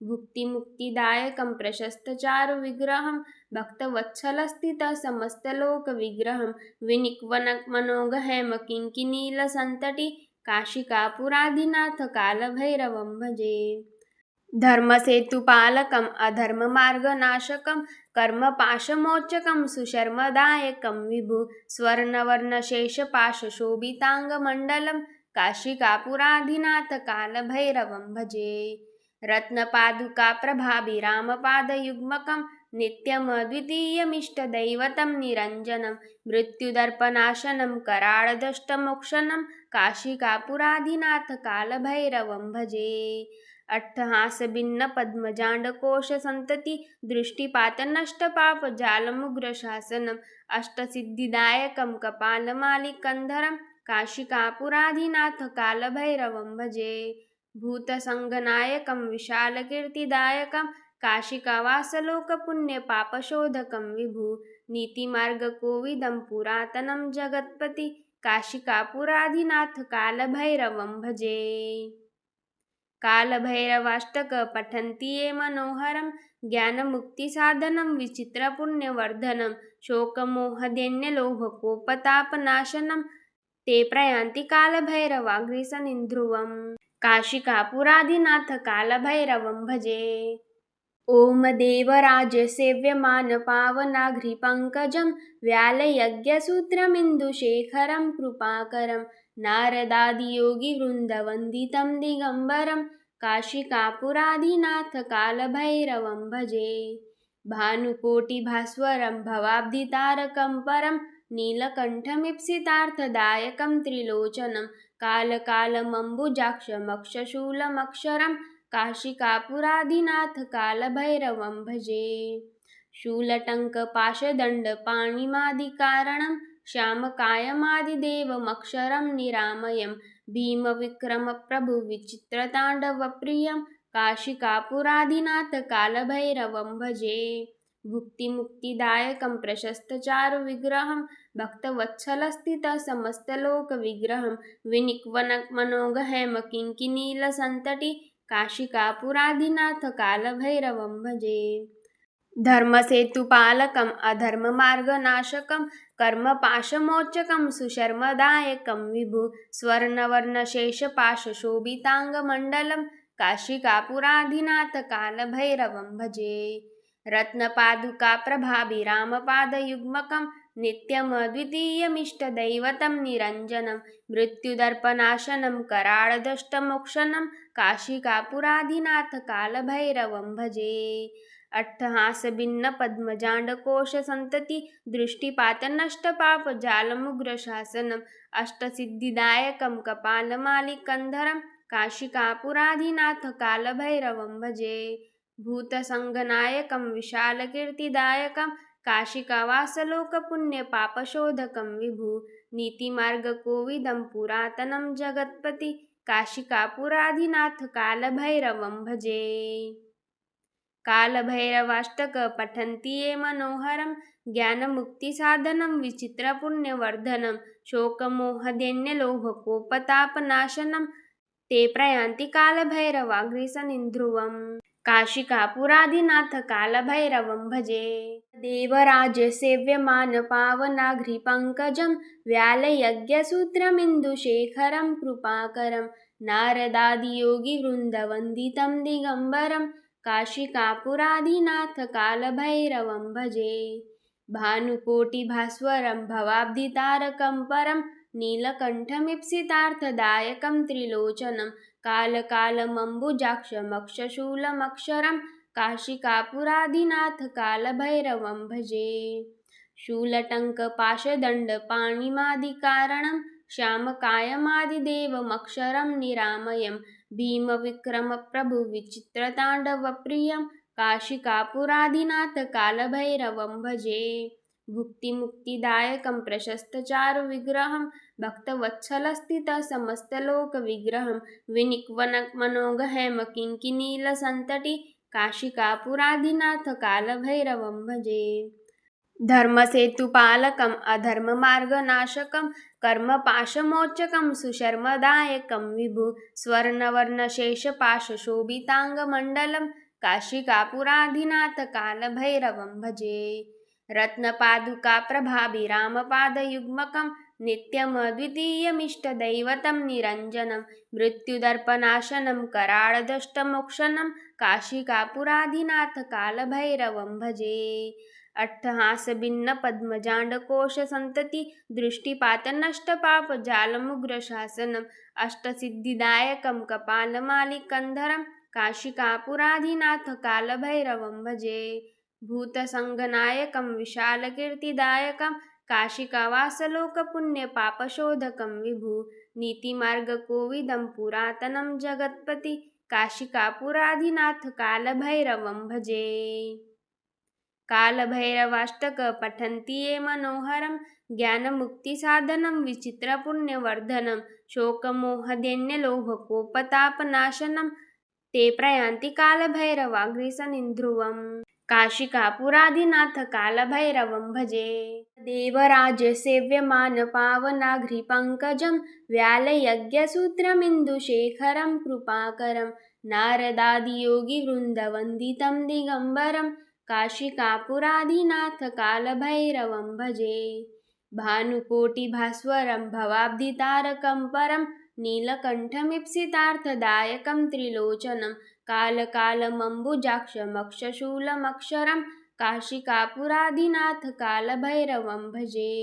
भुक्तिमुक्तिदायकं प्रशस्तचारुविग्रहं भक्तवत्सलस्थितसमस्तलोकविग्रहं विनिक्वनमनोगहैमकिङ्किनीलसन्तटि काशिकापुरादिनाथ कालभैरवं भजे। धर्मसेतुपालकम् अधर्ममार्गनाशकं कर्मपाशमोचकं सुशर्मदायकं विभु स्वर्णवर्णशेषपाशशोभिताङ्गमण्डलं काशिकापुराधिनाथ कालभैरवं भजे। रत्नपादुकाप्रभाभिरामपादयुग्मकं नित्यमद्वितीयमिष्टदैवतं निरञ्जनं मृत्युदर्पनाशनं कराळदष्टमोक्षणं काशिकापुराधिनाथ कालभैरवं भजे। अट्टहासभिन्नपद्मजाण्डकोशसन्तति दृष्टिपातनष्टपापजालमुग्रशासनम् अष्टसिद्धिदायकं कपालमालिकन्धरं काशिकापुराधिनाथ कालभैरवं भजे। भूतसङ्गनायकं विशालकीर्तिदायकं काशिकावासलोकपुण्यपापशोधकं विभु नीतिमार्गकोविदं पुरातनं जगत्पति काशिकापुराधिनाथ कालभैरवं भजे। कालभैरवाष्टक पठन्ति ये मनोहरं ज्ञानमुक्तिसाधनं विचित्रपुण्यवर्धनं शोकमोहदैन्यलोभकोपतापनाशनं ते प्रयान्ति कालभैरवाग्रेसनिन्ध्रुवम्। काशिकापुरादिनाथ कालभैरवं भजे। ॐ देवराज सेव्यमान पावनाघ्रिपङ्कजं व्यालयज्ञसूत्रमिन्दुशेखरं कृपाकरं नारदादियोगिवृन्दवन्दितं दिगम्बरं काशिकापुरादिनाथ कालभैरवं भजे। भानुकोटिभास्वरं भवाब्धितारकं परं नीलकण्ठमीप्सितार्थदायकं त्रिलोचनं कालकालमम्बुजाक्षमक्षशूलमक्षरं काशिकापुरादिनाथ कालभैरवं भजे। शूलटङ्कपाशदण्डपाणिमादिकारणं श्यामकायमादिदेवमक्षरं निरामयं भीमविक्रमप्रभुविचित्रताण्डवप्रियं काशिकापुरादिनाथ कालभैरवं भजे। भुक्तिमुक्तिदायकं प्रशस्तचारुविग्रहं भक्तवत्सलस्थितसमस्तलोकविग्रहं विनिक्वनमनोगहैमकिङ्किनीलसन्तटि काशिकापुरादिनाथ कालभैरवं भजे। धर्मसेतुपालकम् अधर्ममार्गनाशकं कर्मपाशमोचकं सुशर्मदायकं विभु स्वर्णवर्णशेषपाशशोभिताङ्गमण्डलं काशिकापुराधिनाथ कालभैरवं भजे। रत्नपादुकाप्रभाभिरामपादयुग्मकं नित्यमद्वितीयमिष्टदैवतं निरञ्जनं मृत्युदर्पनाशनं कराळदष्टमोक्षणं काशिकापुराधिनाथ कालभैरवं भजे। अट्टहासभिन्नपद्मजाण्डकोशसन्तति दृष्टिपातनष्टपापजालमुग्रशासनम् अष्टसिद्धिदायकं कपालमालिकन्धरं काशिकापुराधिनाथ कालभैरवं भजे। भूतसङ्गनायकं विशालकीर्तिदायकं काशिकावासलोकपुण्यपापशोधकं विभु नीतिमार्गकोविदं पुरातनं जगत्पति काशिकापुराधिनाथ कालभैरवं भजे। कालभैरवाष्टक पठन्ति ये मनोहरं ज्ञानमुक्तिसाधनं विचित्रपुण्यवर्धनं शोकमोहदैन्यलोभकोपतापनाशनं ते प्रयान्ति कालभैरवाग्रेसनिन्ध्रुवम्। काशिकापुरादिनाथ कालभैरवं भजे। देवराजसेव्यमानपावनाघ्रिपङ्कजं व्यालयज्ञसूत्रमिन्दुशेखरं कृपाकरं नारदादियोगिवृन्दवन्दितं दिगम्बरं काशिकापुरादिनाथ कालभैरवं भजे। भानुकोटिभास्वरं भवाब्धितारकं परं नीलकण्ठमीप्सितार्थदायकं त्रिलोचनं कालकालमम्बुजाक्षमक्षशूलमक्षरं काशिकापुरादिनाथ कालभैरवं भजे। शूलटङ्कपाशदण्डपाणिमादिकारणं श्यामकायमादिदेवमक्षरं निरामयं भीमविक्रमप्रभुविचित्रताण्डवप्रियं काशिकापुरादिनाथ कालभैरवं भजे। भुक्तिमुक्तिदायकं प्रशस्तचारुविग्रहं भक्तवत्सलस्थितसमस्तलोकविग्रहं विनिक्वनमनोगहैमकिङ्किनीलसन्तटी काशिकापुरादिनाथ कालभैरवं भजे। धर्मसेतुपालकम् अधर्ममार्गनाशकं कर्मपाशमोचकं सुशर्मदायकं विभु स्वर्णवर्णशेषपाशशोभिताङ्गमण्डलं काशिकापुरादिनाथ कालभैरवं भजे। रत्नपादुकाप्रभाभिरामपादयुग्मकं नित्यमद्वितीयमिष्टदैवतं निरञ्जनं मृत्युदर्पनाशनं कराळदष्टमोक्षणं काशिकापुरादिनाथ कालभैरवं भजे। अट्टहासभिन्नपद्मजाण्डकोशसन्तति दृष्टिपातनष्टपापजालमुग्रशासनम् अष्टसिद्धिदायकं कपालमालिकन्धरं काशिकापुरादिनाथ कालभैरवं भजे। भूतसङ्गनायकं विशालकीर्तिदायकं काशिकावासलोकपुण्यपापशोधकं विभु नीतिमार्गकोविदं पुरातनं जगत्पति काशिकापुरादिनाथ कालभैरवं भजे। कालभैरवाष्टक पठन्ति ये मनोहरं ज्ञानमुक्तिसाधनं विचित्रपुण्यवर्धनं शोकमोहदैन्यलोभकोपतापनाशनं ते प्रयान्ति कालभैरवाग्रसनिध्रुवम् काशिकापुरादिनाथ कालभैरवं भजे। देवराजसेव्यमानपावनाघ्रिपङ्कजं व्यालयज्ञसूत्रमिन्दुशेखरं कृपाकरं नारदादियोगिवृन्दवन्दितं दिगम्बरं काशिकापुरादिनाथ कालभैरवं भजे। भानुकोटिभास्वरं भवाब्धितारकं परं नीलकण्ठमीप्सितार्थदायकं त्रिलोचनं कालकालमम्बुजाक्षमक्षशूलमक्षरं काशिकापुरादिनाथ कालभैरवं भजे।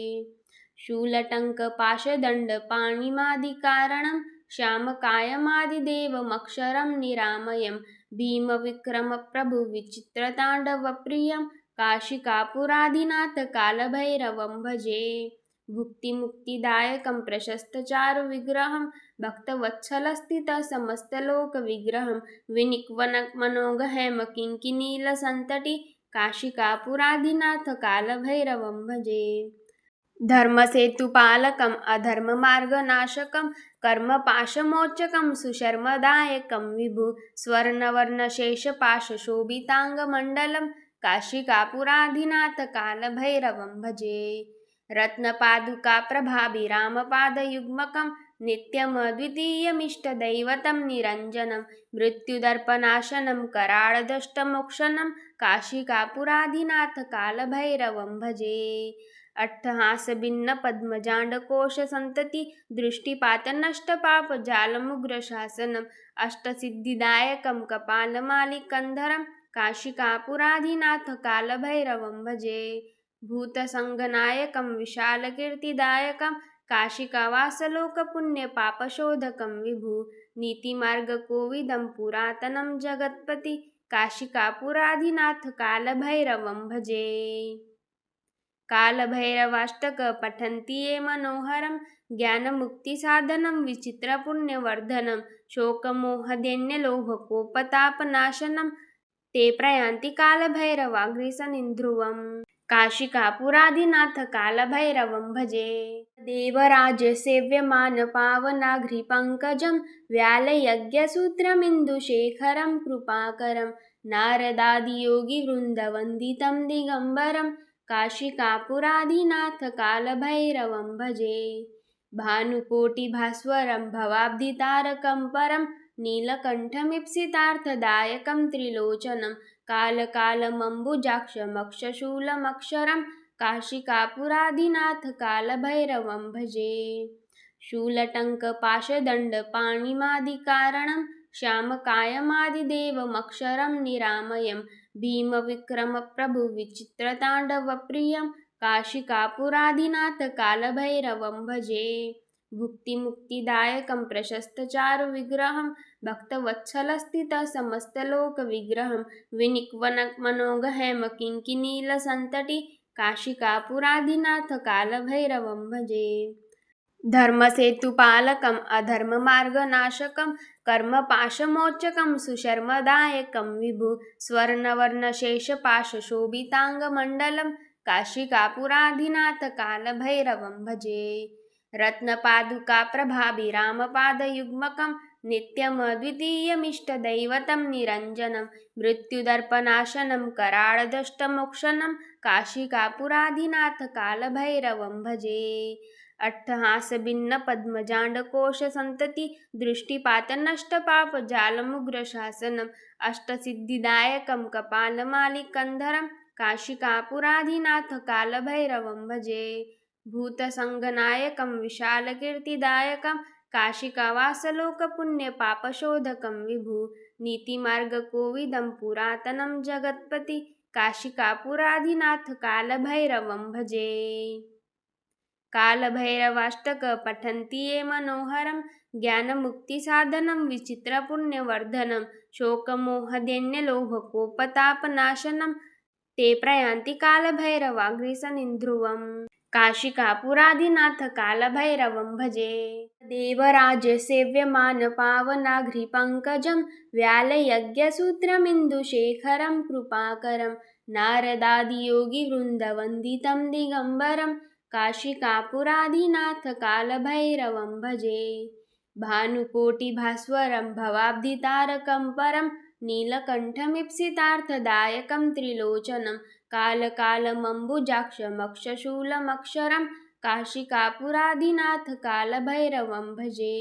शूलटङ्कपाशदण्डपाणिमादिकारणं श्यामकायमादिदेवमक्षरं निरामयं भीमविक्रमप्रभुविचित्रताण्डवप्रियं काशिकापुरादिनाथ कालभैरवं भजे। भुक्तिमुक्तिदायकं प्रशस्तचारुविग्रहं भक्तवत्सलस्थितसमस्तलोकविग्रहं विनिक्वनमनोगहैमकिङ्किनीलसन्तटी काशिकापुरादिनाथ कालभैरवं भजे। धर्मसेतुपालकम् अधर्ममार्गनाशकं कर्मपाशमोचकं सुशर्मदायकं विभु स्वर्णवर्णशेषपाशशोभिताङ्गमण्डलं काशिकापुरादिनाथ कालभैरवं भजे। रत्नपादुकाप्रभाभिरामपादयुग्मकं नित्यमद्वितीयमिष्टदैवतं निरञ्जनं मृत्युदर्पनाशनं कराळदष्टमोक्षणं काशिकापुरादिनाथ कालभैरवं भजे। अट्टहासभिन्नपद्मजाण्डकोशसन्तति दृष्टिपातनष्टपापजालमुग्रशासनम् अष्टसिद्धिदायकं कपालमालिकन्धरं काशिकापुरादिनाथ कालभैरवं भजे। भूतसङ्गनायकं विशालकीर्तिदायकं काशिकावासलोकपुण्यपापशोधकं विभु नीतिमार्गकोविदं पुरातनं जगत्पति काशिकापुरादिनाथ कालभैरवं भजे। कालभैरवाष्टक पठन्ति ये मनोहरं ज्ञानमुक्तिसाधनं विचित्रपुण्यवर्धनं शोकमोहदैन्यलोभकोपतापनाशनं ते प्रयान्ति कालभैरवाग्रसनिध्रुवम् काशिकापुरादिनाथ कालभैरवं भजे। देवराजसेव्यमानपावनाघ्रिपङ्कजं व्यालयज्ञसूत्रमिन्दुशेखरं कृपाकरं नारदादियोगिवृन्दवन्दितं दिगम्बरं काशिकापुरादिनाथ कालभैरवं भजे। भानुकोटिभास्वरं भवाब्धितारकं परं नीलकण्ठमीप्सितार्थदायकं त्रिलोचनं कालकालमम्बुजाक्षमक्षशूलमक्षरं काशिकापुराधिनाथकालभैरवं भजे। शूलटङ्कपाशदण्डपाणिमादिकारणं श्यामकायमादिदेवमक्षरं निरामयं भीमविक्रमप्रभुविचित्रताण्डवप्रियं काशिकापुराधिनाथकालभैरवं भजे। भुक्तिमुक्तिदायकं प्रशस्तचारुविग्रहं भक्तवत्सलस्थितसमस्तलोकविग्रहं विनिक्वनमनोगहैमकिङ्किनीलसन्तटी काशिकापुराधिनाथकालभैरवं भजे। धर्मसेतुपालकम् अधर्ममार्गनाशकं कर्मपाशमोचकं सुशर्मदायकं विभु स्वर्णवर्णशेषपाशशोभिताङ्गमण्डलं काशिकापुराधिनाथकालभैरवं भजे। रत्नपादुकाप्रभाभिरामपादयुग्मकं नित्यमद्वितीयमिष्टदैवतं निरञ्जनं मृत्युदर्पनाशनं कराळदष्टमोक्षणं काशिकापुराधिनाथकालभैरवं भजे। अट्टहासभिन्नपद्मजाण्डकोशसन्तति दृष्टिपातनष्टपापजालमुग्रशासनम् अष्टसिद्धिदायकं कपालमालिकन्धरं काशिकापुराधिनाथकालभैरवं भजे। भूतसङ्गनायकं विशालकीर्तिदायकं काशिकावासलोकपुण्यपापशोधकं विभु नीतिमार्गकोविदं पुरातनं जगत्पति काशिकापुराधिनाथकालभैरवं भजे। कालभैरवाष्टक पठन्ति ये मनोहरं ज्ञानमुक्तिसाधनं विचित्रपुण्यवर्धनं शोकमोहदैन्यलोभकोपतापनाशनं ते प्रयान्ति कालभैरवाग्रसनिध्रुवम् काशिकापुराधिनाथकालभैरवं भजे। देवराजसेव्यमानपावनाघ्रिपङ्कजं व्यालयज्ञसूत्रमिन्दुशेखरं कृपाकरं नारदादियोगिवृन्दवन्दितं दिगम्बरं काशिकापुराधिनाथकालभैरवं भजे। भानुकोटिभास्वरं भवाब्धितारकं परं नीलकण्ठमीप्सितार्थदायकं त्रिलोचनं कालकालमम्बुजाक्षमक्षशूलमक्षरं काशिकापुराधिनाथकालभैरवं भजे।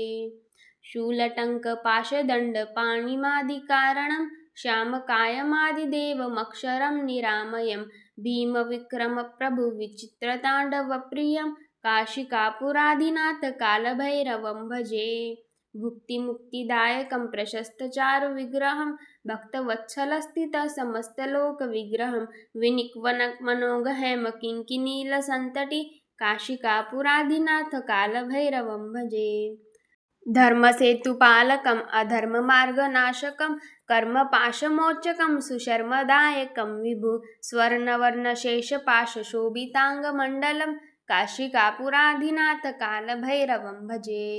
शूलटङ्कपाशदण्डपाणिमादिकारणं श्यामकायमादिदेवमक्षरं निरामयं भीमविक्रमप्रभुविचित्रताण्डवप्रियं काशिकापुराधिनाथकालभैरवं भजे। भुक्तिमुक्तिदायकं प्रशस्तचारुविग्रहं भक्तवत्सलस्थितसमस्तलोकविग्रहं विनिक्वनमनोगहैमकिङ्किनीलसन्तटी काशिकापुराधिनाथकालभैरवं भजे। धर्मसेतुपालकम् अधर्ममार्गनाशकं कर्मपाशमोचकं सुशर्मदायकं विभु स्वर्णवर्णशेषपाशशोभिताङ्गमण्डलं काशिकापुराधिनाथकालभैरवं भजे।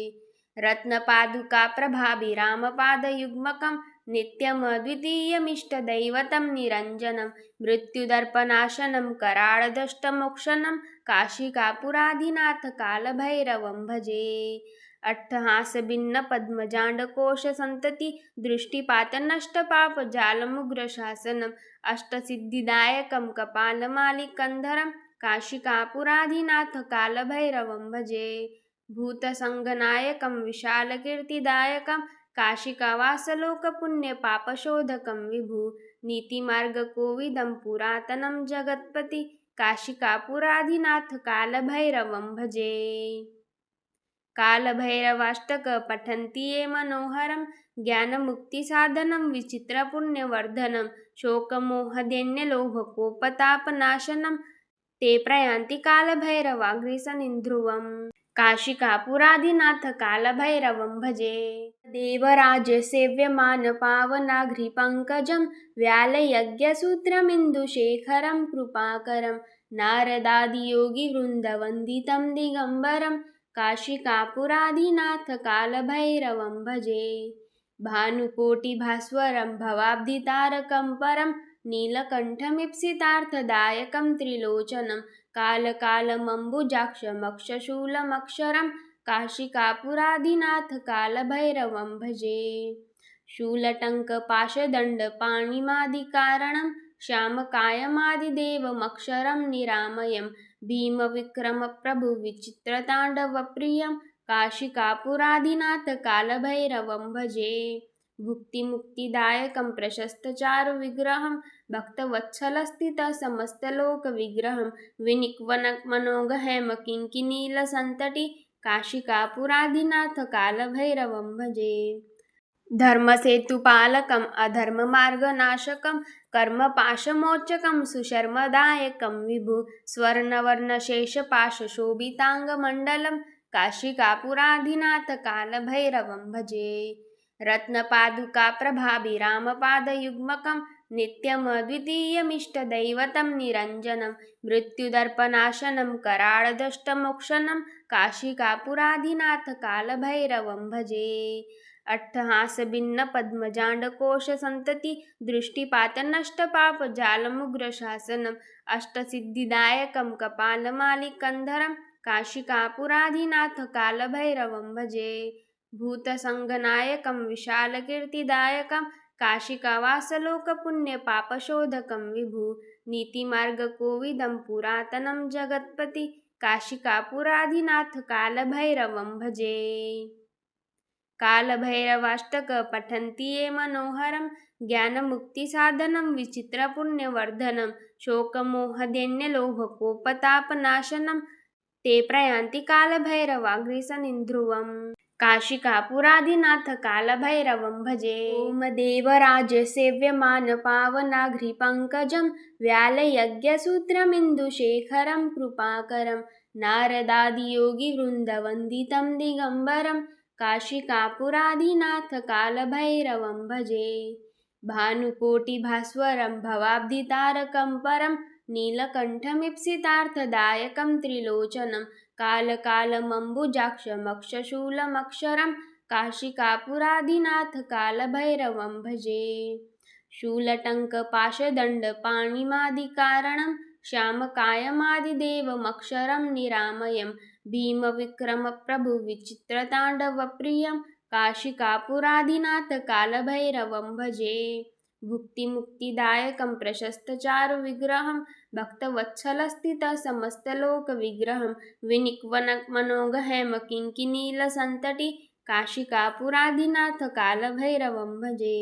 रत्नपादुकाप्रभाभिरामपादयुग्मकं नित्यमद्वितीयमिष्टदैवतं निरञ्जनं मृत्युदर्पनाशनं कराळदष्टमोक्षणं काशिकापुराधिनाथकालभैरवं भजे। अट्टहासभिन्नपद्मजाण्डकोशसन्तति दृष्टिपातनष्टपापजालमुग्रशासनम् अष्टसिद्धिदायकं कपालमालिकन्धरं काशिकापुराधिनाथकालभैरवं भजे। भूतसङ्गनायकं विशालकीर्तिदायकं काशिकावासलोकपुण्यपापशोधकं विभु नीतिमार्गकोविदं पुरातनं जगत्पति काशिकापुराधिनाथकालभैरवं भजे। कालभैरवाष्टक पठन्ति ये मनोहरं ज्ञानमुक्तिसाधनं विचित्रपुण्यवर्धनं शोकमोहदैन्यलोभकोपतापनाशनं ते प्रयान्ति कालभैरवाग्रसनिध्रुवम् काशिकापुराधिनाथकालभैरवं भजे। देवराजसेव्यमानपावनाघ्रिपङ्कजं व्यालयज्ञसूत्रमिन्दुशेखरं कृपाकरं नारदादियोगिवृन्दवन्दितं दिगम्बरं काशिकापुराधिनाथकालभैरवं भजे। भानुकोटिभास्वरं भवाब्धितारकं परं नीलकण्ठमीप्सितार्थदायकं त्रिलोचनं कालकालमम्बुजाक्षमक्षशूलमक्षरं काशिकापुराधिनाथकालभैरवं भजे। शूलटङ्कपाशदण्डपाणिमादिकारणं श्यामकायमादिदेवमक्षरं निरामयं भीमविक्रमप्रभुविचित्रताण्डवप्रियं काशिकापुराधिनाथ कालभैरवं भजे। भुक्तिमुक्तिदायकं प्रशस्तचारुविग्रहं भक्तवत्सलस्थितसमस्तलोकविग्रहं विनिक्वनमनोगहैम किङ्किणीलसन्तटि काशिकापुराधिनाथ कालभैरवं भजे। धर्मसेतुपालकम् अधर्ममार्गनाशकं कर्मपाशमोचकं सुशर्मदायकं विभु स्वर्णवर्णशेषपाशशोभिताङ्गमण्डलं काशिकापुराधिनाथ कालभैरवं भजे। रत्नपादुकाप्रभाभिरामपादयुग्मकं नित्यमद्वितीयमिष्टदैवतं निरञ्जनं मृत्युदर्पनाशनं कराळदष्टमोक्षणं काशिकापुराधिनाथ कालभैरवं भजे। अट्टहासभिन्नपद्मजाण्डकोशसन्तति दृष्टिपातनष्टपापजालमुग्रशासनम् अष्टसिद्धिदायकं कपालमालिकन्धरं काशिकापुराधिनाथ कालभैरवं भजे। भूतसङ्गनायकं विशालकीर्तिदायकं काशिकावासलोकपुण्यपापशोधकं विभु नीतिमार्गकोविदं पुरातनं जगत्पति काशिकापुराधिनाथ कालभैरवं भजे। कालभैरवाष्टक पठन्ति ये मनोहरं ज्ञानमुक्तिसाधनं विचित्रपुण्यवर्धनं शोकमोहदैन्यलोभकोपतापनाशनं ते प्रयान्ति कालभैरवाग्रेसनिध्रुवम् काशिकापुराधिनाथ कालभैरवं भजे। ॐ देवराजसेव्यमानपावनाघ्रिपङ्कजं व्यालयज्ञसूत्रमिन्दुशेखरं कृपाकरं नारदादियोगिवृन्दवन्दितं दिगम्बरं काशिकापुराधिनाथ कालभैरवं भजे। भानुकोटिभास्वरं भवाब्धितारकं परं नीलकण्ठमीप्सितार्थदायकं त्रिलोचनं कालकालमम्बुजाक्षमक्षशूलमक्षरं काशिकापुराधिनाथ कालभैरवं भजे। शूलटङ्कपाशदण्डपाणिमादिकारणं श्यामकायमादिदेवमक्षरं निरामयं भीमविक्रमप्रभुविचित्रताण्डवप्रियं काशिकापुराधिनाथ कालभैरवं भजे। भुक्तिमुक्तिदायकं प्रशस्तचारुविग्रहं भक्तवत्सलस्थितसमस्तलोकविग्रहं विनिक्वनमनोगहैम किङ्किणीलसन्तटि काशिकापुराधिनाथ कालभैरवं भजे।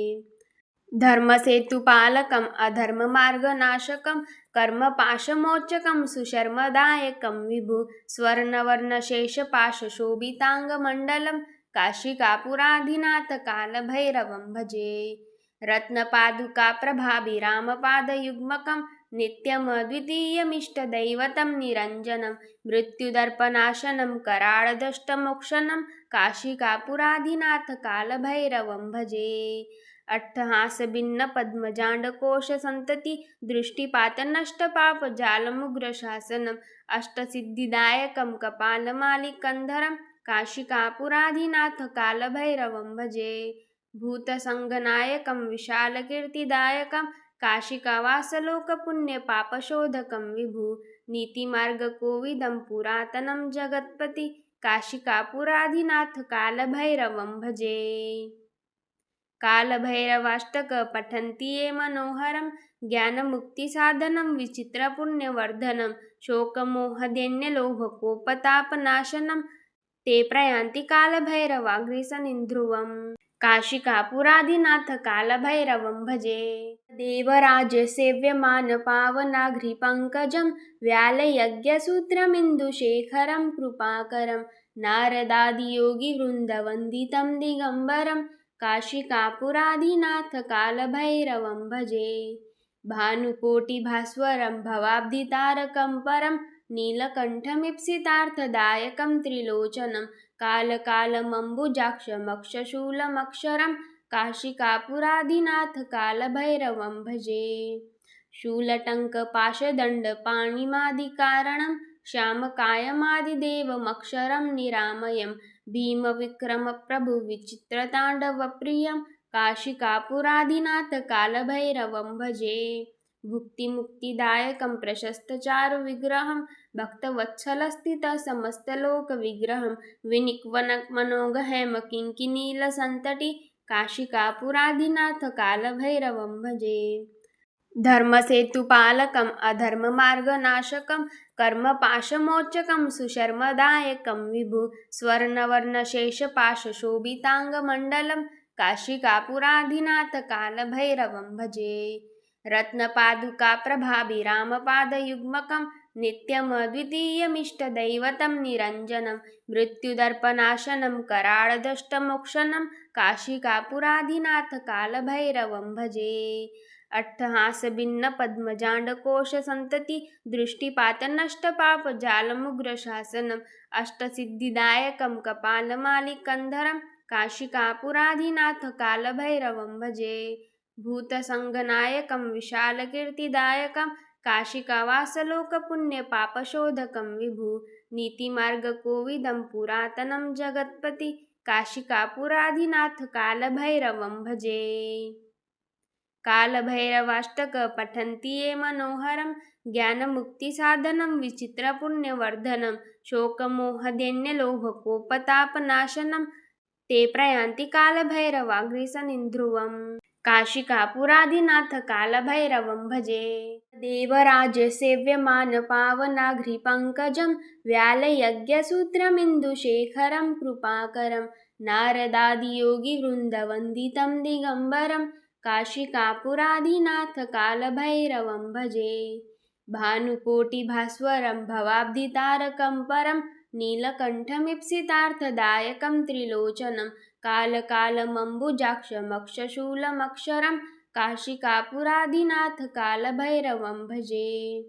धर्मसेतुपालकम् अधर्ममार्गनाशकं कर्मपाशमोचकं सुशर्मदायकं विभु स्वर्णवर्णशेषपाशशोभिताङ्गमण्डलं काशिकापुराधिनाथ कालभैरवं भजे। रत्नपादुकाप्रभाभिरामपादयुग्मकं नित्यमद्वितीयमिष्टदैवतं निरञ्जनं मृत्युदर्पनाशनं कराळदष्टमोक्षणं काशिकापुराधिनाथ कालभैरवं भजे। अट्टहासभिन्नपद्मजाण्डकोशसन्तति दृष्टिपातनष्टपापजालमुग्रशासनम् अष्टसिद्धिदायकं कपालमालिकन्धरं काशिकापुराधिनाथ कालभैरवं भजे। भूतसङ्गनायकं विशालकीर्तिदायकं काशिकावासलोकपुण्यपापशोधकं विभु नीतिमार्गकोविदं पुरातनं जगत्पति काशिकापुराधिनाथ कालभैरवं भजे। कालभैरवाष्टक पठन्ति ये मनोहरं ज्ञानमुक्तिसाधनं विचित्रपुण्यवर्धनं शोकमोहदैन्यलोभकोपतापनाशनं ते प्रयान्ति कालभैरवाग्रेसनिध्रुवम् काशिकापुराधिनाथ कालभैरवं भजे। देवराजसेव्यमानपावनाघ्रिपङ्कजं व्यालयज्ञसूत्रमिन्दुशेखरं कृपाकरं नारदादियोगिवृन्दवन्दितं दिगम्बरं काशिकापुराधिनाथ कालभैरवं भजे। भानुकोटिभास्वरं भवाब्धितारकं परं नीलकण्ठमीप्सितार्थदायकं त्रिलोचनं कालकालमम्बुजाक्षमक्षशूलमक्षरं काशिकापुराधिनाथ कालभैरवं भजे। शूलटङ्कपाशदण्डपाणिमादिकारणं श्यामकायमादिदेवमक्षरं निरामयं भीमविक्रमप्रभुविचित्रताण्डवप्रियं काशिकापुराधिनाथ कालभैरवं भजे। भुक्तिमुक्तिदायकं प्रशस्तचारुविग्रहं भक्तवत्सलस्थितसमस्तलोकविग्रहं विनिक्वनमनोगहैम किङ्किणीलसन्तटि काशिकापुराधिनाथ कालभैरवं भजे। धर्मसेतुपालकम् अधर्ममार्गनाशकं कर्मपाशमोचकं सुशर्मदायकं विभु स्वर्णवर्णशेषपाशशोभिताङ्गमण्डलं काशिकापुराधिनाथ कालभैरवं भजे। रत्नपादुकाप्रभाभिरामपादयुग्मकं नित्यमद्वितीयमिष्टदैवतं निरञ्जनं मृत्युदर्पनाशनं कराळदष्टमोक्षणं काशिकापुराधिनाथ कालभैरवं भजे। अट्टहासभिन्न पद्मजाण्डकोश संतति दृष्टिपातनष्टपापजालमुग्रशासनम् अष्टसिद्धिदायकं कपालमालिकन्धरं काशिकापुराधिनाथ कालभैरवं भजे। भूतसङ्गनायकं विशालकीर्तिदायकं काशिकावासलोकपुण्यपापशोधकं विभु नीतिमार्गकोविदं पुरातनं जगत्पति काशिकापुराधिनाथ कालभैरवं भजे। कालभैरवाष्टक पठन्ति ये मनोहरं ज्ञानमुक्तिसाधनं विचित्रपुण्यवर्धनं शोकमोहदैन्यलोभकोपतापनाशनं ते प्रयान्ति कालभैरवाग्रेसनिध्रुवम् काशिकापुराधिनाथ कालभैरवं भजे। देवराजसेव्यमानपावनाघ्रिपङ्कजं व्यालयज्ञसूत्रमिन्दुशेखरं कृपाकरं नारदादियोगिवृन्दवन्दितं दिगम्बरं काशिकापुराधिनाथ कालभैरवं भजे। भानुकोटिभास्वरं भवाब्धितारकं परं नीलकण्ठमीप्सितार्थदायकं त्रिलोचनं कालकालमम्बुजाक्षमक्षशूलमक्षरं काशिकापुराधिनाथ कालभैरवं भजे।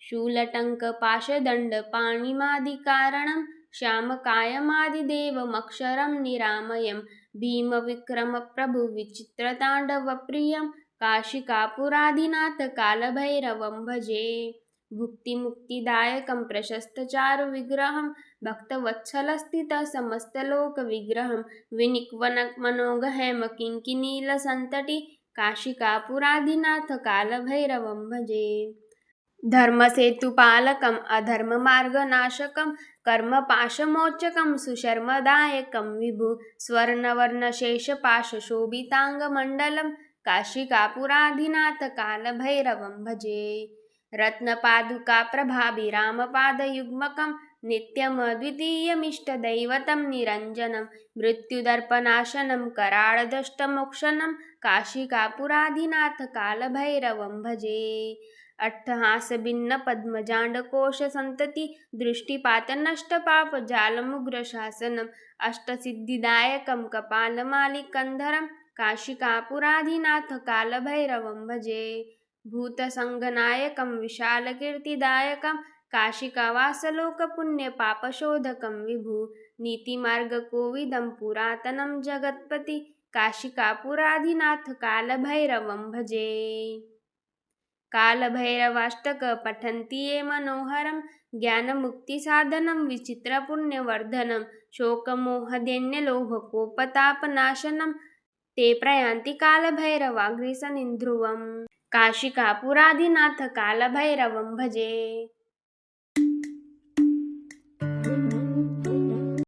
शूलटङ्कपाशदण्डपाणिमादिकारणं श्यामकायमादिदेवमक्षरं निरामयं भीमविक्रमप्रभुविचित्रताण्डवप्रियं काशिकापुराधिनाथ कालभैरवं भजे। भुक्तिमुक्तिदायकं प्रशस्तचारुविग्रहं भक्तवत्सलस्थितसमस्तलोकविग्रहं विनिक्वनमनोगहैमकिङ्किणीलसन्तटि काशिकापुराधिनाथ कालभैरवं भजे। धर्मसेतुपालकम् अधर्ममार्गनाशकं कर्मपाशमोचकं सुशर्मदायकं विभु स्वर्णवर्णशेषपाशशोभिताङ्गमण्डलं काशिकापुराधिनाथ कालभैरवं भजे। रत्नपादुकाप्रभाभिरामपादयुग्मकं नित्यमद्वितीयमिष्टदैवतं निरञ्जनं मृत्युदर्पनाशनं कराळदष्टमोक्षणं काशिकापुराधिनाथ कालभैरवं भजे। अट्टहासभिन्न पद्मजाण्डकोश संतति दृष्टिपातनष्टपापजालमुग्रशासनम् अष्टसिद्धिदायकं कपालमालिकन्धरं काशिकापुराधिनाथ कालभैरवं भजे। भूतसङ्गनायकं विशालकीर्तिदायकं काशिकावासलोकपुण्यपापशोधकं विभु नीतिमार्गकोविदं पुरातनं जगत्पति काशिकापुराधिनाथ कालभैरवं भजे। कालभैरवाष्टक पठन्ति ये मनोहरं ज्ञानमुक्तिसाधनं विचित्रपुण्यवर्धनं शोकमोहदैन्यलोभकोपतापनाशनं ते प्रयान्ति कालभैरवाग्रेसनिध्रुवम् काशिकापुराधिनाथ कालभैरवं भजे।